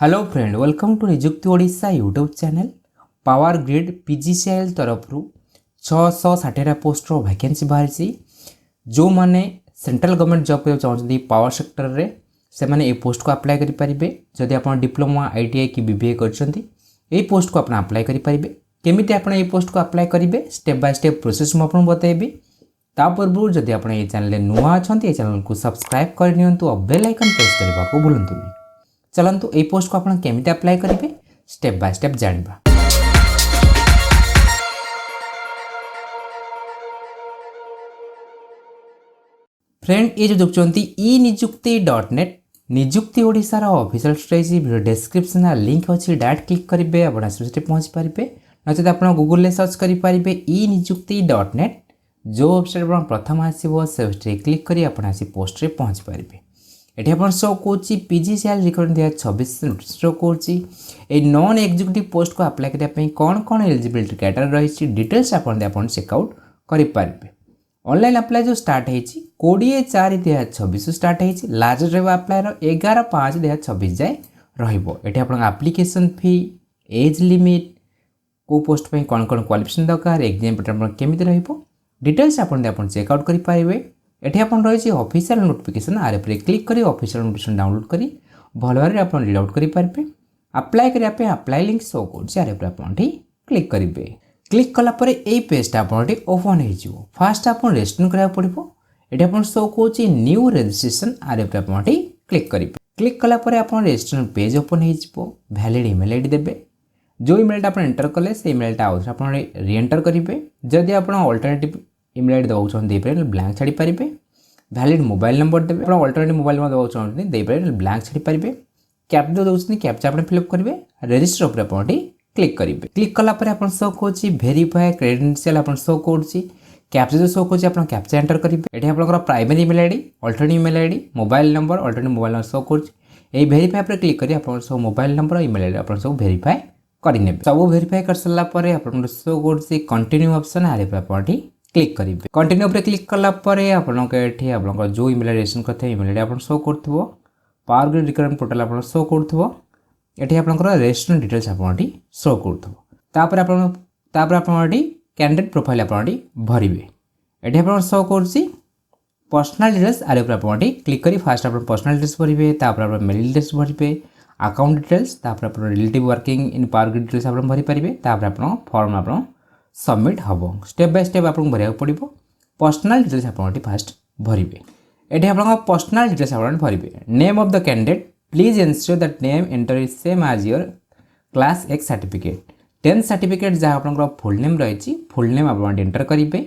Hello friend, welcome to Nijukti Odisha YouTube channel. Power grid PGCIL तरफ 660 post vacancy बाहरी। जो मैंने सेंट्रल गवर्नमेंट जॉब करना चाहते पावर सेक्टर रे से मैंने ये पोस्ट को अप्लाई करेंगे। जदि आप डिप्लोमा ITI कि BBA कर पोस्ट को आप अप्लाई करेंगे। केमिति आप ये पोस्ट को अप्लाई करेंगे स्टेप बाय स्टेप प्रोसेस मुझे बताइबी। तापूर्व जदि आप ये चैनल नुआ अच्छा ये चैनल को सब्सक्राइब करनी और बेल आइकन प्रेस करने को भूलु नहीं। चलतु ये पोस्ट को आप केमिति अप्लाई करेंगे स्टेप बाय स्टेप जानिबा। फ्रेंड, ये जो देखुंती eNijukti.net Nijukti Odisha official strategy video description link अच्छी डायरेक्ट क्लिक करेंगे आप पहुंची पारे। नचेत आप गूगल में सर्च करेंगे eNijukti.net। जो वेबसाइट प्रथम आसो से वेबसाइट क्लिक कर आप पोस्ट रे पहुंची पारे। ये आप शो कौन PGCIL रिक्रूटमेंट 2026 नोटिस शो कौन नॉन एग्जीक्यूटिव पोस्ट को अप्लाई करने कौन कौन एलिजिबिलिटी क्राइटेरिया रही डिटेल्स आप चेकआउट करेंगे। ऑनलाइन अप्लाई जो स्टार्ट है 20/4/2026 स्टार्ट है। लास्ट रहा अप्लाई 11/5/2026 जाए रही। एप्लिकेशन फी, एज लिमिट, को पोस्ट पे कौन कौन क्वालिफिकेशन दरकार, एग्जाम पैटर्न केमी डिटेल्स आप चेकआउट करेंगे। ये आप रही ऑफिशियल नोटिफिकेशन आर क्लिक कर ऑफिशियल नोटिफिकेशन डाउनलोड कर भल भाव आप रीड आउट करेंगे। अप्लाई करने अप्लाई लिंक शो कर क्लिक करेंगे। क्लिक कलापर यही पेजटा आप ओपन हो फास्ट आप रजिस्ट्रेशन कराया पड़ो। ये आप शो कौन न्यू रजिस्ट्रेशन आर आप क्लिक करेंगे। क्लिक कलापर आप रजिस्ट्रेशन पेज ओपन हो वैलिड ईमेल आईडी देवे। जो ईमेल आप एंटर कले से ईमेलटा आउे आप रीएंटर करेंगे। जदि आप अल्टरनेटिव ईमेल आईडी देवा चाहते ब्लांक छाड़ी पारे। वैलिड मोबाइल नंबर देवे। आप अल्टरनेटिव मोबाइल नंबर देवा चाहते ब्लांक छाड़ी पारे। कैप्चा दौरान कैप्चा आप फिलअप करेंगे। रजिस्टर उपर आप क्लिक करेंगे। क्लिक कलापर आप शो कौन वेरीफाई क्रेडेंशियल आप शो कौन कैप्चा जो शो कौन आप कैप्चा एंटर करेंगे। ये आप primary email ID, alternative email ID, mobile number, alternative mobile number show कौन वेरीफाई पर क्लिक कर आप सब मोबाइल नंबर ईमेल आईडी आप सब वेरीफाई करेंगे। सब वेरीफाई कर सारा आप शो कौन कंटिन्यू ऑप्शन आर आप क्लिक करेंगे। कंटिन्यू पर क्लिक कलापर आप जो ईमेल आईडी रजिस्ट्रेशन करते ईमेल आईडी आप शो कर पावर ग्रिड रिक्रूटमेंट पोर्टल आप शो कर ये आप रजिस्ट्रेशन डिटेल्स आप शो कर कैंडिडेट प्रोफाइल आप भरवे। ये आप शो कर पर्सनल डिटेल्स आर आप क्लिक कर फास्ट आप पर्सनल डिटेल्स भरवे। आप मेल डिटेल्स भरवे, account details, relative working in power grid details आप भरी पारे। आप फॉर्म आप सबमिट हम स्टेप बाय स्टेप आपको भरवा पड़ो। पर्सनल डिटेल्स आप फास्ट भरवे। ये आप पर्सनल डिटेल्स आप भरवे। Name of the candidate please ensure that name enter is same as your class X certificate. 10th certificate जहाँ आप फुल नेम रही फुल नेम आप एंटर करेंगे।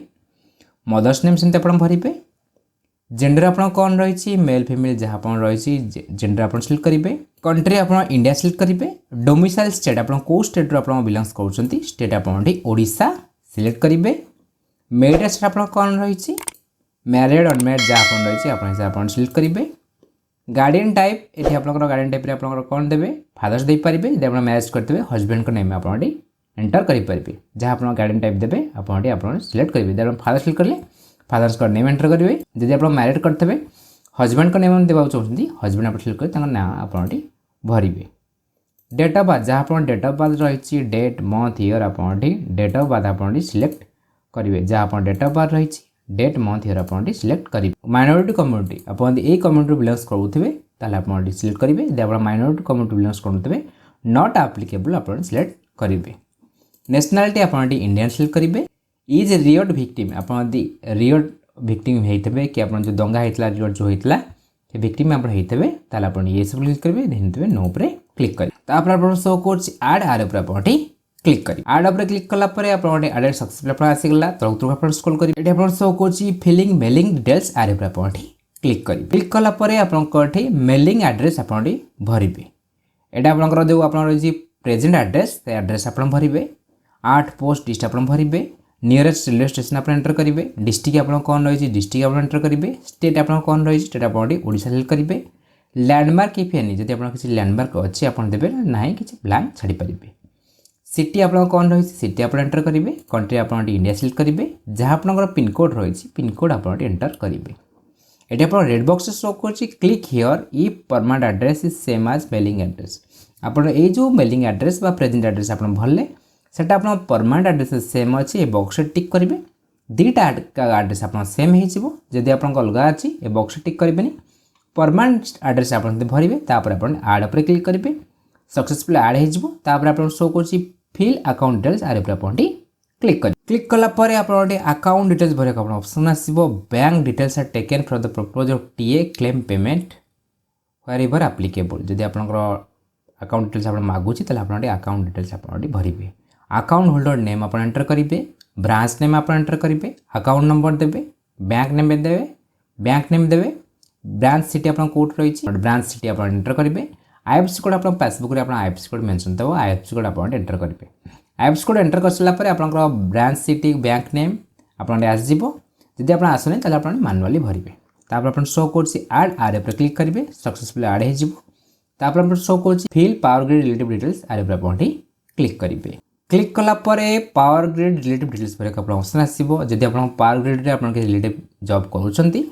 मदर्स नेम सेमती आप भरवे। जेंडर आप कौन रही मेल फीमेल जहाँ आप रही जेंडर आप सिलेक्ट करेंगे। कंट्री आप इंडिया सिलेक्ट करेंगे। डोमिसाइल स्टेट आप कौ स्टेट आप बिलोंग्स कर स्टेट आप ओडिशा सिलेक्ट करेंगे। मैरिड स्टेट आप कौन रही मैरिड अनमैरिड जहाँ आप रही सिलेक्ट करेंगे। गार्डियन टाइप ये आप गार्डियन टाइप आप कौन देवे फादर्स दे पारे। जब आप मैरिज करते हजबैंड को नेम आप एंटर करेंगे। जहाँ आप गार्डियन टाइप देवे आप सिलेक्ट करेंगे। जब फादर सिलेक्ट करेंगे फादर्स का नेम एंटर करेंगे। जब आप मैरिड करते हजबैंड को नेम देवा चाहते हजबैंड आप सिलेक्ट करेंगे ना आप भरवे। डेट ऑफ बर्थ जहाँ आप डेट ऑफ बर्थ रही डेट मंथ ईयर आप डेट ऑफ बर्थ आप सिलेक्ट करेंगे। जहाँ आप डेट ऑफ बर्थ रही डेट मंथ ईयर आप सिलेक्ट करेंगे। माइनॉरिटी कम्युनिटी आप कम्युनिटी बिलोंग्स करुवे आप सिलेक्ट करेंगे। जब आप माइनॉरिटी कम्युनिटी बिलोंग्स करुवे नॉट एप्लिकेबल आप सिलेक्ट करेंगे। नेशनलिटी आप इंडियन सिलेक्ट करेंगे। इज रियोड विक्टिम आप रियोड विक्टिम होते कि आप जो दंगा होता रियोड जो होता विक्टिम आप होते आप ये सब क्लिक करेंगे। देन नो पर क्लिक करेंगे। शो कौन आड आर आप क्लिक करेंगे। आड उपर क्लिक कलापर आप आड सक्सेसफुल आसीगला तक आप स्क्रॉल करेंगे। ये आप शो कौन फिलिंग मेलिंग डिटेल्स आर आप क्लिक करेंगे। क्लिक कलापर आप मेलिंग एड्रेस आप भरवे। यहाँ आप जो आप प्रेजेंट एड्रेस से एड्रेस आप भरवे। 8 पोस्ट लिस्ट आप भरवे। नियरेस्ट रेलवे स्टेशन आप एंटर करेंगे। डिस्ट्रिक्ट आप कौन रही डिस्ट्रिक्ट आप एंटर करेंगे। स्टेट आप कौन रही स्टेट आप ओडिशा सिलेक्ट करेंगे। लैंडमार्क इफ एनी जब आप किसी लैंडमार्क अच्छी आप देवे ना कि ब्लैंक छाड़ी पारे। सिटी आप कौन रही सिटी आप एंटर करेंगे। कंट्री आप इंडिया सिलेक्ट करेंगे। जहाँ आप पिनकोड रही पिनकोड आप एंटर करेंगे। ये आप रेड बॉक्स शो कर click here if permanent address is same as mailing address. आपण ए जो मेलिंग एड्रेस बा प्रेजेंट एड्रेस आपण भरले सेटा आपण परमानेंट एड्रेस सेम अछि ए बॉक्स टिक करिवे दीटा एड्रेस आपण सेम हे जिवो जदि आपण अलगा अछि ए बॉक्स टिक करिवेनी परमानेंट एड्रेस आपण भरिवे तापर आपण ऐड पर क्लिक करिवे सक्सेसफुल ऐड हे जिवो तापर आपण शो करछि फिल अकाउंट डिटेल्स आरे पर आपण क्लिक कला परे आपण अकाउंट डिटेल्स भरे आपण ऑप्शन आसीबो bank details are taken from the purpose of TA claim payment wherever applicable जदि आपण अकाउंट डिटेल्स आपण मागुछि तले आपण अकाउंट डिटेल्स आपण भरिवे अकाउंट होल्डर नेम आपण एंटर करिवे ब्रांच नेम आपण एंटर करिवे अकाउंट नंबर देबे बैंक नेम देबे ब्रांच सिटी आपण कोड रही ब्रांच सिटी आप एंटर करेंगे आईएफएससी कोड आप पासबुक में आईएफएससी कोड मेंशन थो आईएफएससी कोड आप एंटर करेंगे आईएफएससी कोड एंटर कर सारापर आप ब्रांच सिटी बैंक नेम आपड़ी आसो जदि आप आसुना ताले आप मैनुअली भरेंगे तापर आप शो कर आर पर क्लिक करेंगे सक्सेसफुल ऐड हो शो कर fill power grid relative details आर पर आप क्लिक करेंगे क्लिक कला पावर ग्रिड रिलेटिव डिटेल्स पर ऑप्शन आसो जदि आप पावर ग्रिड में आप रिलेटिव जॉब करूँ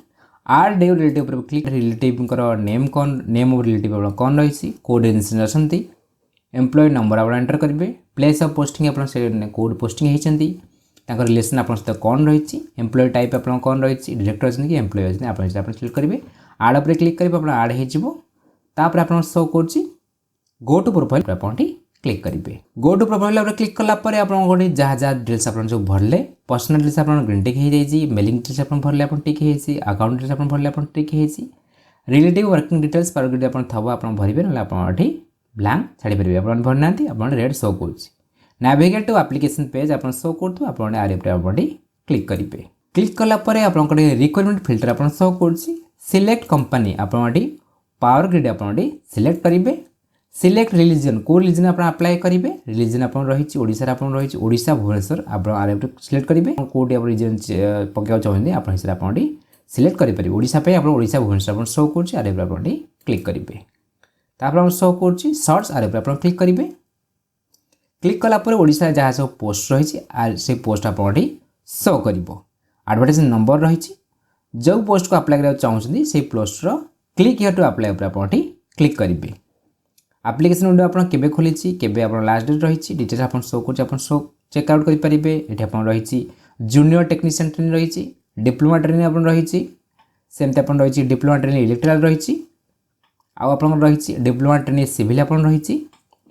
आर डे रिलेटिव पर क्लिक रिलेटिव नेम कौन नेम ऑफ रिलेटिव कौन रही कोड एजेंसी अच्छी एम्प्लॉय नंबर आप एंटर करेंगे प्लेस ऑफ पोस्टिंग आप कोड पोस्टिंग होती रिलेसन आप कौन रही एम्प्लॉय टाइप आप कौन रही डायरेक्टर अच्छे कि एम्प्लॉय अच्छे आप क्लिक करेंगे आड पर क्लिक करेंगे आप ऐड होतापर आप शो कर गो टू प्रोफाइल आप क्लिक करेंगे गो टू प्रोफाइल क्लिक कलापर आप जहाँ जहाँ डिटेल्स आप जो भरले पर्सनल डिटेल्स आप ग्रीन टिक हो जाए मेलिंग डिटेल्स आप भरले आप टिक हो अकाउंट डिटेल्स आप भरले आप टिक हो relative working details power grid आप थब आप भरवे ना आप ब्लैंक छाड़ी पारे आप भरना आप रेड शो कर नाविगेट टू एप्लिकेशन पेज आप शो कर आप क्लिक करेंगे क्लिक कलापर आप रिक्वायरमेंट फिल्टर आप शो कर सिलेक्ट कंपनी आप पावर ग्रिड आप सिलेक्ट करेंगे सिलेक्ट रिलीजन को रिलीजन आप अप्लाई करेंगे रिलीजन आप रही ओडिशा आप रही ओडिशा भुवनेश्वर आप सिलेक्ट करेंगे कौटी आप रिलीजन पकड़ा चाहते आप हिसाब आप सिलेक्ट करेंगे ओडिशा पे आप ओडिशा भुवनेश्वर आप शो कर आर आप क्लिक करेंगे तापर शो कर सर्च आर आप क्लिक करेंगे क्लिक कलापर ओडिशा जहाँ सब पोस्ट रही से पोस्ट आप शो कर एडवर्टाइजमेंट नंबर रही जो पोस्ट को अप्लाई करना चाहते से poster click here to apply आप क्लिक करेंगे एप्लिकेशन विंडो आप केबे खोली केबे आप लास्ट डेट रही डिटेल्स आप शो कर शो चेकआउट करेंगे ये आप रही जूनियर टेक्नीशियन ट्रेनिंग रही डिप्लोमा ट्रेनिंग आप रही सेमती आप रही डिप्लोमा ट्रेनिंग इलेक्ट्रिकल रही आप रही डिप्लोमा ट्रेनिंग सिविल आप रही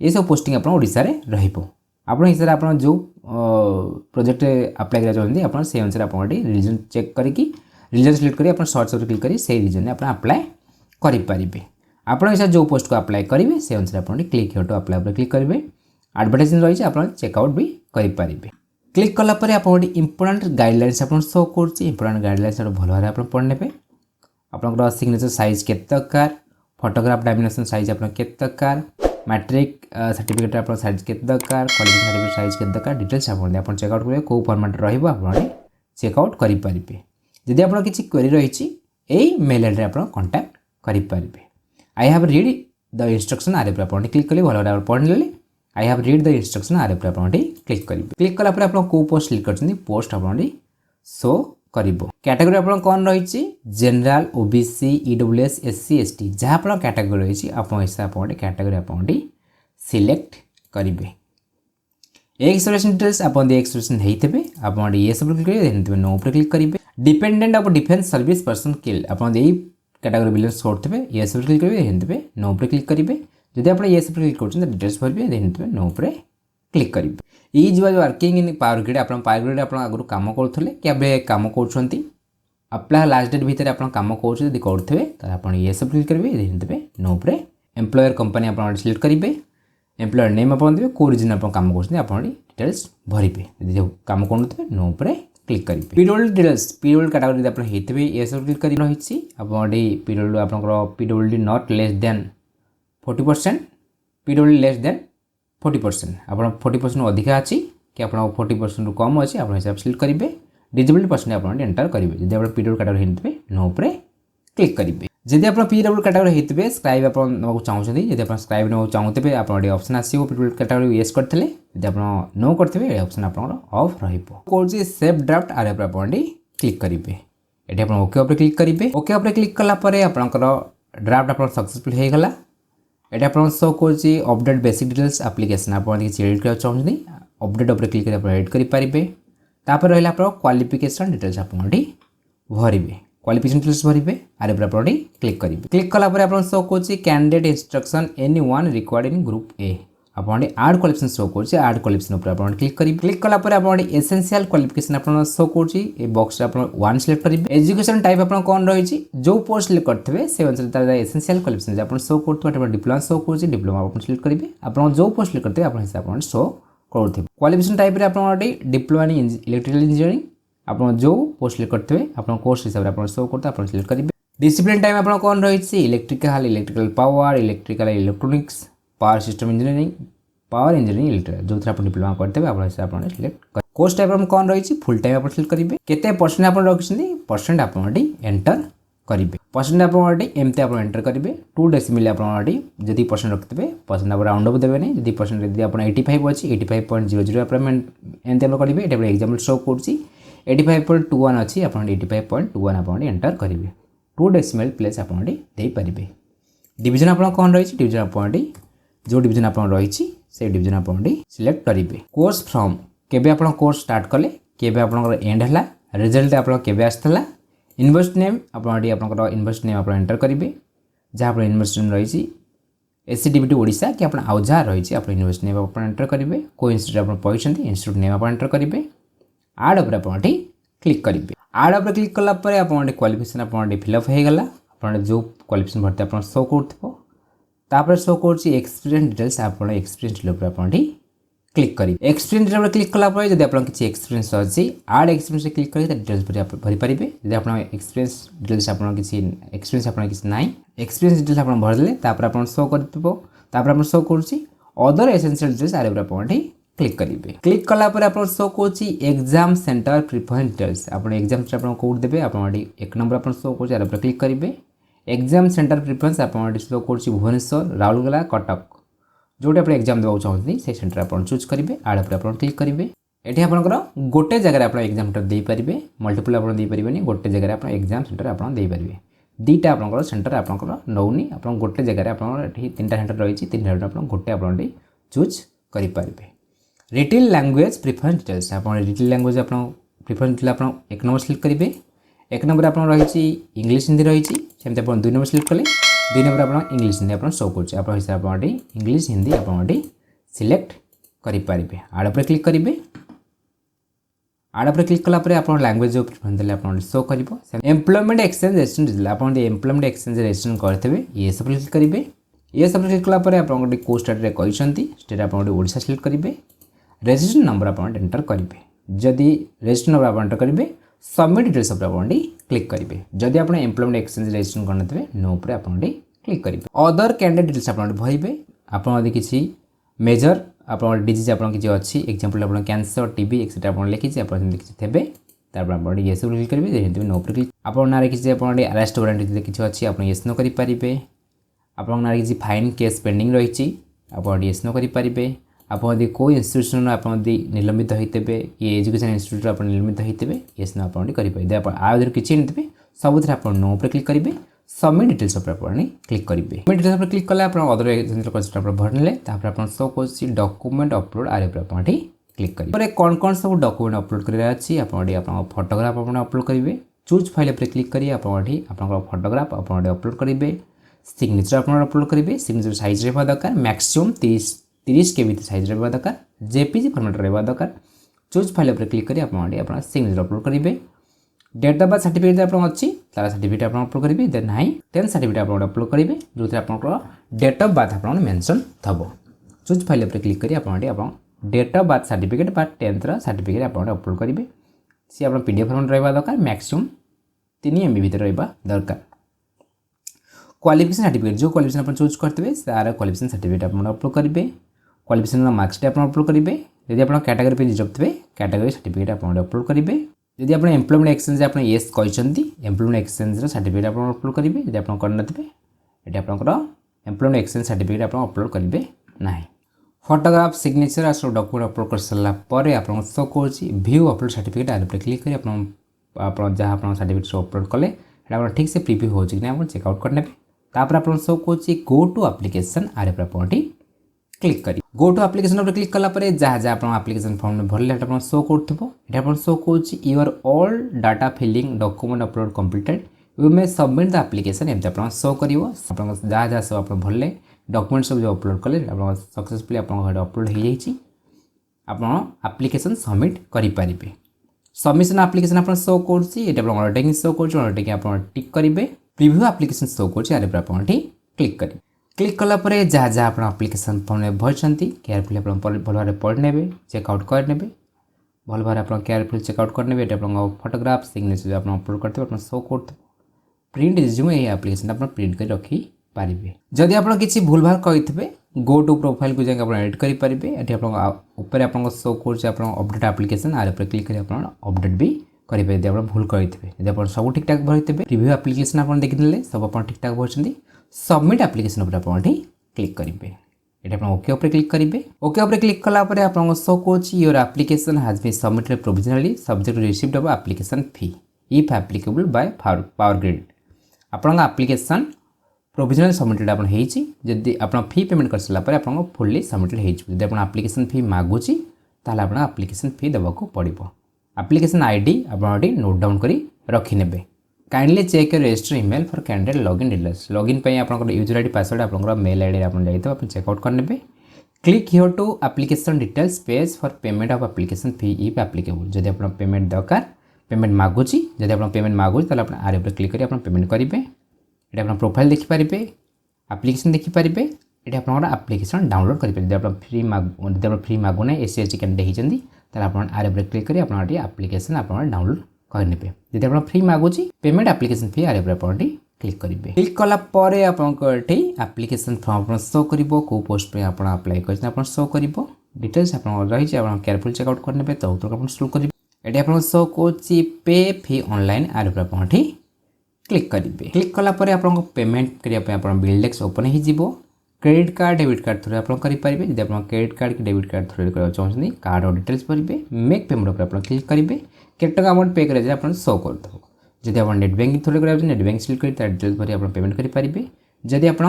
ये सब पोस्टिंग आप ओडिशा रे रहिबो आप हिसाब आप जो प्रोजेक्ट अप्लाई करना चाहते आप से अनुसार आप रिलीजन चेक करके रिलीजन सिलेक्ट कर सर्च पर क्लिक करी से रिलीजन आप अप्लाई करेंगे आप जो पोस्ट को अप्लाई करेंगे से अनुसार आप क्लिक हियर टू अप्लाई पर क्लिक करेंगे एडवर्टाइजमेंट रही आप चेकआउट भी करेंगे क्लिक कलापर आप इंपोर्टेंट गाइडलाइंस आप शो कर इंपोर्टेंट गाइडलाइंस भल भाव आप पढ़ने आप सिग्नेचर साइज के दरकार फोटोग्राफ डायमेंशन साइज आप के दरकार मैट्रिक सर्टिफिकेट आप साइज के दरकार क्वालिफिकेशन सर्टिफिकेट साइज के दरकार डिटेल्स आप चेकआउट करेंगे कौ फॉर्मेट रही चेकआउट करेंगे जदि आप किसी क्वेरी रही यही मेल आईडी आप कांटेक्ट करेंगे I have read the instruction आर पर आप क्लिक करेंगे भल भाव पढ़ने I have read the instruction आर पर आप क्लिक करेंगे क्लिक कलापर आप पोस्ट क्लिक कर पोस्ट आप शो कर कैटेगरी आप कौन रही general OBC EWS SC ST जहाँ आप कैटेगरी रही आप हिसाब आप कैटेगरी आप सिलेक्ट करेंगे एक्सप्रेशन डिटेल्स आप एक्सप्रेशन होते आप ये सब क्लिक करेंगे नो पर क्लिक करेंगे dependent of defence service person killed आप कैटेगरी बिलोंग्स करते ये सब क्लिक करेंगे नो पर क्लिक करेंगे जदि आप ये सब क्लिक कर डिटेल्स भरवे नो पर क्लिक करेंगे is was working in power grid आप पावर ग्रिड आप आगुरी कम करुले कि कम कर अप्लाई लास्ट डेट भितर आप कम करेंगे करुवे तो आप ये सब क्लिक करेंगे नो पर एम्प्लॉयर कंपनी आप सिलेक्ट करेंगे एम्प्लॉयर नेम आप देते कौ रिजन आप कम कर डिटेल्स भरवे यदि कम करुवे नो पर क्लिक करेंगे पीडब्ल्यूडी डिटेल्स पीडब्ल्यूडी कैटेगरी आप होते ये सब क्लिक कर रही पीडब्ल्यूडी आप PWD not less than 40% PWD less than 40% आप 40% अधिका अच्छी कि आप 40% कम अच्छी आप हिसाब सिलेक्ट करेंगे डिजेबिलिटी पर्सन आप एंटर करेंगे जब आप पीडब्ल्यूडी कैटेगरी होते नो पर क्लिक करेंगे जब आप पीडब्ल्यूडी कैटेगरी होते स्क्राइब आप चाहते जब आप स्क्राइब ना चाहते आप ऑप्शन आसो पीडब्ल्यूडी कैटेगरी येस करते जब आप नो करते ऑप्शन आप ऑफ रही सेव ड्राफ्ट आर पर आप क्लिक करेंगे ये आप ओके क्लिक करेंगे ओके क्लिक कलापर आप ड्राफ्ट आप सक्सेसफुल होगा एटा आपन शो करछि अपडेट बेसिक डिटेल्स एप्लीकेशन आपन किछि एडिट कर चाहउछथि अपडेट ऊपर क्लिक करि आपन एडिट करि पारिबे। तापर रहला आपन क्वालिफिकेशन डिटेल्स आपन एठी भरिबे क्वालिफिकेशन डिटेल्स भरिबे आरे ऊपर आपन क्लिक करिवे। क्लिक कला पर आपन शो करछि candidate instruction anyone required in group A आपन ऐड क्वालिफिकेशन शो करछि ऐड क्वालिफिकेशन ऊपर आपन क्लिक करिवे। क्लिक कला पर आपन एसेंशियल क्वालिफिकेशन आपन शो करछि ए बॉक्स आपन 1 सिलेक्ट करिवे। एजुकेशन टाइप आपन कोन रहिछि जो पोस्ट सिलेक्ट करथिबे से अनुसार तार एसेंशियल क्वालिफिकेशन आपन शो करथबा आपन डिप्लोमा शो करछि डिप्लोमा आपन सिलेक्ट करिवे। आपन जो पोस्ट सिलेक्ट करथिबे आपन हिसाब आपन शो करथिबे। क्वालिफिकेशन टाइप रे आपन डिप्लोमा इन इलेक्ट्रिकल इंजीनियरिंग आपन जो पोस्ट सिलेक्ट करथिबे आपन कोर्स हिसाब रे आपन शो करथबा आपन सिलेक्ट करिवे। डिसिप्लिन टाइप आपन कोन रहिछि electrical power electrical electronics power system engineering power engineering electrical जो थरा अपन डिप्लोमा करते आपण हिसाब आपण सिलेक्ट कर। कोर्स टाइप हम कोन रही फुल टाइम आपण सिलेक्ट करिवे। केते परसेंट आपण रखिसनी परसेंट आपण एंटर करिवे। परसेंट आपण एमते आपण एंटर करिवे 2 डेसिमल आपण जदी परसेंट रखितबे परसेंट आपण राउंड अप देबे नै जदी परसेंट जदी आपण 85 अछि 85.00 आपण एमते आपण करिवे। एटा एग्जांपल शो करछि 85.21 अछि आपण 85.21 आपण एंटर करिवे। 2 डेसिमल प्लेस आपण देई परिवे। डिवीजन आपण कोन रही डिवीजन आपण जो डिवीजन आपण रही से डिवीजन आपण सिलेक्ट करिवे। कोर्स फ्रॉम केबे आपण कोर्स स्टार्ट कले केबे आपण एंड हला रिजल्ट आपण केबे आस्तला यूनिवर्सिटी नेम आपण यूनिवर्सिटी नेम आपण एंटर करिवे। जहाँ आपण यूनिवर्सिटी नेम रही एससीडीबीटी ओडिशा कि आपण आउ जहाँ रही आपण यूनिवर्सिटी नेम आपण एंटर करिवे। को इंस्टीट्यूट आपण पढिसंती इंस्टीट्यूट नेम आपण एंटर करिवे। ऐड ऊपर आपण क्लिक करिवे। ऐड ऊपर क्लिक कला परे आपण क्वालिफिकेशन आपण फिलअप हे गला आपण जो क्वालिफिकेशन भरते आपण शो करथबो। तापर शो करछि एक्सपीरियंस डिटेल्स आपण एक्सपीरियंस डिटेल आपण क्लिक करी। एक्सपीरियंस डिटेल क्लिक कला पर जदि आपण किछि एक्सपीरियंस अछि ऐड एक्सपीरियंस रे क्लिक करी त डिटेल्स पर भरि परिबे। जदि आपण एक्सपीरियंस डिटेल्स आपण किछि एक्सपीरियंस आपण किछि नाही एक्सपीरियंस डिटेल्स आपण भरले तापर आपण शो करथिबो। तापर आपण शो करछि अदर एसेंशियल डिटेल्स आरे पर आपण क्लिक करिवे। क्लिक कला पर आपण शो करछि एग्जाम सेंटर प्रेफरेंस डिटेल्स आपण एग्जाम सेंटर आपण कोड देबे आपण एक नंबर आपण शो करछि आरे पर क्लिक करिवे। एग्जाम सेंटर प्रेफरेंस आपण शो करछि भुवनेश्वर राउरकेला कटक जोटे आपण एग्जाम देबा चाहथि से सेंटर आपण चूज करिवे। आड पर आपण क्लिक करिवे। एठी आपनकर गोटे जगह आपण एग्जाम सेंटर देई परिबे मल्टीपल आपण देई परिबेनी गोटे जगह आपण एग्जाम सेंटर आपण देई परिबे। दीटा आपनकर सेंटर आपनकर नौनी आपण गोटे जगह आपण एठी तीनटा सेंटर रहिछि तीनटा सेंटर आपण गोटे आपण चूज करि परिबे। रिटेल लैंग्वेज प्रेफरेंस डिटेल्स आपण रिटेल लैंग्वेज आपण प्रेफरेंस डिटेल आपण एक नंबर सिलेक्ट करिवे। एक नंबर आपण रहिछि इंग्लिश हिंदी रहिछि सेमते आपण 2 नंबर सिलेक्ट कले 2 नंबर आपण इंग्लिश हिंदी आपण शो करछि आपण हिसाब आपण इंग्लिश हिंदी आपण सिलेक्ट करि परिबे। आड पर क्लिक करिवे। आड पर क्लिक कला पर आपण लैंग्वेज जो प्रेफरेंस देले आपण शो करिवो। एम्प्लॉयमेंट एक्सचेंज रेजिस्ट्रेशन दिले आपण एम्प्लॉयमेंट एक्सचेंज रेजिस्ट्रेशन करथबे ये सब क्लिक करिवे। ये सब क्लिक कला पर आपण को स्टेट रे कहिसंती स्टेट आपण ओडिशा सिलेक्ट करिवे। रजिस्ट्रेशन नंबर आपण एंटर करिवे। जदि रजिस्ट्रेशन नंबर आपण एंटर करिवे सबमिट डिटेल्स ऊपर आपण क्लिक करिवे। जदि आपण एम्प्लॉयमेंट एक्सचेंज रजिस्ट्रेशन करनथबे नो ऊपर आपण क्लिक करिवे। अदर कैंडिडेट डिटेल्स आपण भरिवे। आपण यदि किछि मेजर आपण डिजीज आपण किछि अछि एग्जांपल आपण कैंसर टीबी एक्सेट्रा आपण लिखिछि आपण किछि थेबे तापर आपण यस ऊपर क्लिक करिवे। जेहेतु नो ऊपर क्लिक आपण नारे किछि आपण अरेस्ट वारंट किछि अछि आपण यस नो करि परिबे। आपण नारे किछि फाइन केस पेंडिंग रहिछि आपण यस नो करि परिबे। आपण यदि कोई इंस्टीट्यूशन आपण यदि निलंबित होइतेबे ये एजुकेशन इंस्टीट्यूट आपण निलंबित होइतेबे यस नो आपण करि परिबे। आपण आउर किछि नथिबे सबुथरे आपण नो ऊपर क्लिक करिवे। सबमिट डिटेल्स ऊपर आपण क्लिक करिवे। सबमिट डिटेल्स ऊपर क्लिक कले आपण अदर एजेंट कन्सेप्ट आपण भरले तापर आपण शो करछि डॉक्यूमेंट अपलोड आरे ऊपर आपण क्लिक करिवे। पर कोन सब डॉक्यूमेंट अपलोड करिया अछि आपण फोटोग्राफ आपण अपलोड करिवे। चूज फाइल ऊपर क्लिक करी आपण फोटोग्राफ आपण अपलोड करिवे। सिग्नेचर आपण अपलोड करिवे। सिग्नेचर साइज रे दरकार मैक्सिमम 30 के भीतर साइज रहबा दरकार जेपीजी फॉर्मेट रहबा दरकार। चूज फाइल पर क्लिक करी आपण सिग्नेचर अपलोड करिवे। डेट ऑफ बर्थ सर्टिफिकेट आपण अछि तारा सर्टिफिकेट आपण अपलोड करिवे। देन नाही 10 सर्टिफिकेट आपण अपलोड करिवे जोथे आपण डेट ऑफ बर्थ आपण मेंशन थबो। चूज फाइल पर क्लिक करी आपण डेट ऑफ बर्थ सर्टिफिकेट बा 10th रा सर्टिफिकेट आपण अपलोड करिवे। सी आपण पीडीएफ फॉर्मेट रहबा दरकार मैक्सिमम 3 MB भीतर रहबा दरकार। क्वालिफिकेशन सर्टिफिकेट जो क्वालिफिकेशन आपण चूज करतबे सारा क्वालिफिकेशन सर्टिफिकेट आपण अपलोड करिवे। क्वालिफिकेशन मार्क्सशीट आपण अपलोड करिवे। यदि आपण कैटेगरी पे जबतबे कैटेगरी सर्टिफिकेट आपण अपलोड करिवे। यदि आपण एम्प्लॉयमेंट एक्सचेंज आपण यस कहिसंती एम्प्लॉयमेंट एक्सचेंज रा सर्टिफिकेट आपण अपलोड करिवे। यदि आपण करनथबे एटा आपनकर एम्प्लॉयमेंट एक्सचेंज सर्टिफिकेट आपण अपलोड करिवे नाही। फोटोग्राफ सिग्नेचर आ सब डॉक्यूमेंट अपलोड कर सला परे आपण शो करछि व्यू अपलोड सर्टिफिकेट आले पर क्लिक करी आपण जहाँ आपण सर्टिफिकेट अपलोड कले एटा आपण ठीक से प्रीव्यू हो कि ना आपण चेक आउट करनेबे। तापर आप शो कौन गो टू एप्लिकेशन आर आप क्लिक करें गो टू एप्लिकेशन पर क्लिक कला जहाँ जहाँ आप एप्लिकेशन फॉर्म में भरले आप शो कर शो कौन your all data filling document upload completed you may submit the application एमती आप शो कर जहाँ जहाँ सब आप भरले डॉक्यूमेंट सब जो अपलोड कले सक्सेसफुली आप अपलोड हो जाए आप एप्लिकेशन सबमिट करेंगे सबमिशन एप्लिकेशन आप शो कर शो कर टिक करेंगे प्रिव्यू एप्लिकेशन शो कर क्लिक करेंगे क्लिक कलापर जहाँ जहाँ आप एप्लिकेशन फॉर्म में भरती केयरफुली आप भल भाव पढ़ ने चेकआउट करने भल भाव आप केयरफुली चेकआउट करने फोटोग्राफ सिग्नेचर आप अपलोड करते शो कर प्रिंट रिज्यूम ये एप्लिकेशन आप प्रिंट कर रखी पारे जदि आप किसी भूल भाल कही गो टू प्रोफाइल को जाकर एडिट करेंगे ये आप शो कर अपडेट एप्लिकेशन आर पर क्लिक कर अपडेट भी करेंगे आप भूल करते आप सब ठीक ठाक भरते प्रिव्यू एप्लिकेशन आप देखिए सब आप ठीक ठाक भरती सबमिट एप्लिकेशन पर आप क्लिक करेंगे ये आप ओके उपर क्लिक करेंगे ओके उपर क्लिक कलापर आप शो कर your application has been submitted provisionally subject received of application fee if applicable by power grid आपन एप्लिकेशन प्रोविजनल सबमिटेड आप जदि आप फी पेमेंट कर सारापर आप फुल्ली सबमिटेड होती आप एप्लिकेशन फी मागुची ताल आप एप्लिकेशन फी देवाक पड़ो एप्लिकेशन आईडी आप नोट डाउन कर रखिने kindly check your register email for candidate login details login पे आप यूजर आईडी पासवर्ड आप मेल आईडी आप जाइए चेकआउट करने click here to application details page for payment of application fee if applicable जदि आप पेमेंट दरकार पेमेंट मागुची जदि आप पेमेंट मागुची ताल आर पर क्लिक कर पेमेंट करेंगे ये आप प्रोफाइल देखिपारे एप्लिकेशन देखिपारे ये आप एप्लिकेशन डाउनलोड करेंगे आप फ्री मागुना एससी कैंडिडेट होती आप आर पर क्लिक कर एप्लिकेशन आप डाउनलोड करेंगे जब आप फ्री मागुची पेमेंट एप्लिकेशन फी आर पर क्लिक करेंगे क्लिक कलापर आपंटे एप्लिकेशन फॉर्म शो कर कौ पोस्ट पे आप अप्लाई कर शो कर डिटेल्स आप रही है केयरफुल चेकआउट करने तो आप शुरू करेंगे ये आप शो कर पे फी ऑनलाइन आर पर आप क्लिक करेंगे क्लिक कलापर आप पेमेंट करने बिल डेस्क ओपन हो credit card debit card through आप करेंगे जब आप क्रेडिट कार्ड कि डेबिट कार्ड थ्रू करना चाहते कार्ड और डिटेल्स भरेंगे मेक पेमेंट पर आप क्लिक करेंगे केट अमाउंट पे करेंगे आप शो करदे जब आप नेट बैंकिंग थ्रू कर नेट बैंक सिलेक्ट कर डिटेल्स भरी आप पेमेंट करेंगे जदि आप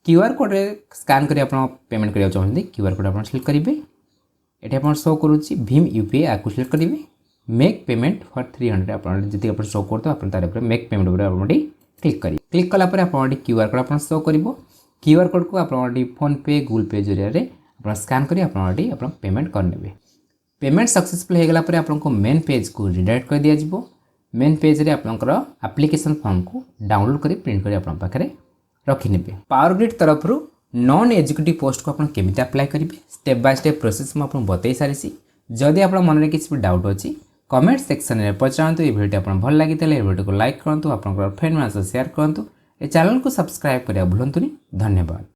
क्यूआर कोड स्कान कर पेमेंट करना चाहते क्यूआर कोड आप सिलेक्ट करेंगे ये आप शो करुच्ची भीम यूपीआई आपको सिलेक्ट करेंगे मेक पेमेंट फॉर 300 आप जी आप शो कर मेक पेमेंट पर क्लिक करेंगे क्लिक कलापर आप क्यूआर कोड आप शो कर क्यूआर कोड को आप फोन पे गूगल पे जरिए आप स्कान कर आप पेमेंट करने पेमेंट सक्सेसफुल हो गला आपको मेन पेज को रिडायरेक्ट कर दिया मेन पेज रे आपनकर एप्लिकेशन फॉर्म को डाउनलोड कर प्रिंट कर आपन पाखरे रखिने पावर ग्रिड तरफ नॉन एजुकेटिव पोस्ट को आप केमी अप्लाई करेंगे स्टेप बाय स्टेप प्रोसेस मुझे बतई सारी जदि आप मन में किसी डाउट अच्छी कमेंट सेक्शन में पचारतु ये वीडियो आप भल लगी वीडियो को लाइक करूँ आप फ्रेंड मैं शेयर करूँ ए चैनल को सब्सक्राइब करा भूलुनी धन्यवाद।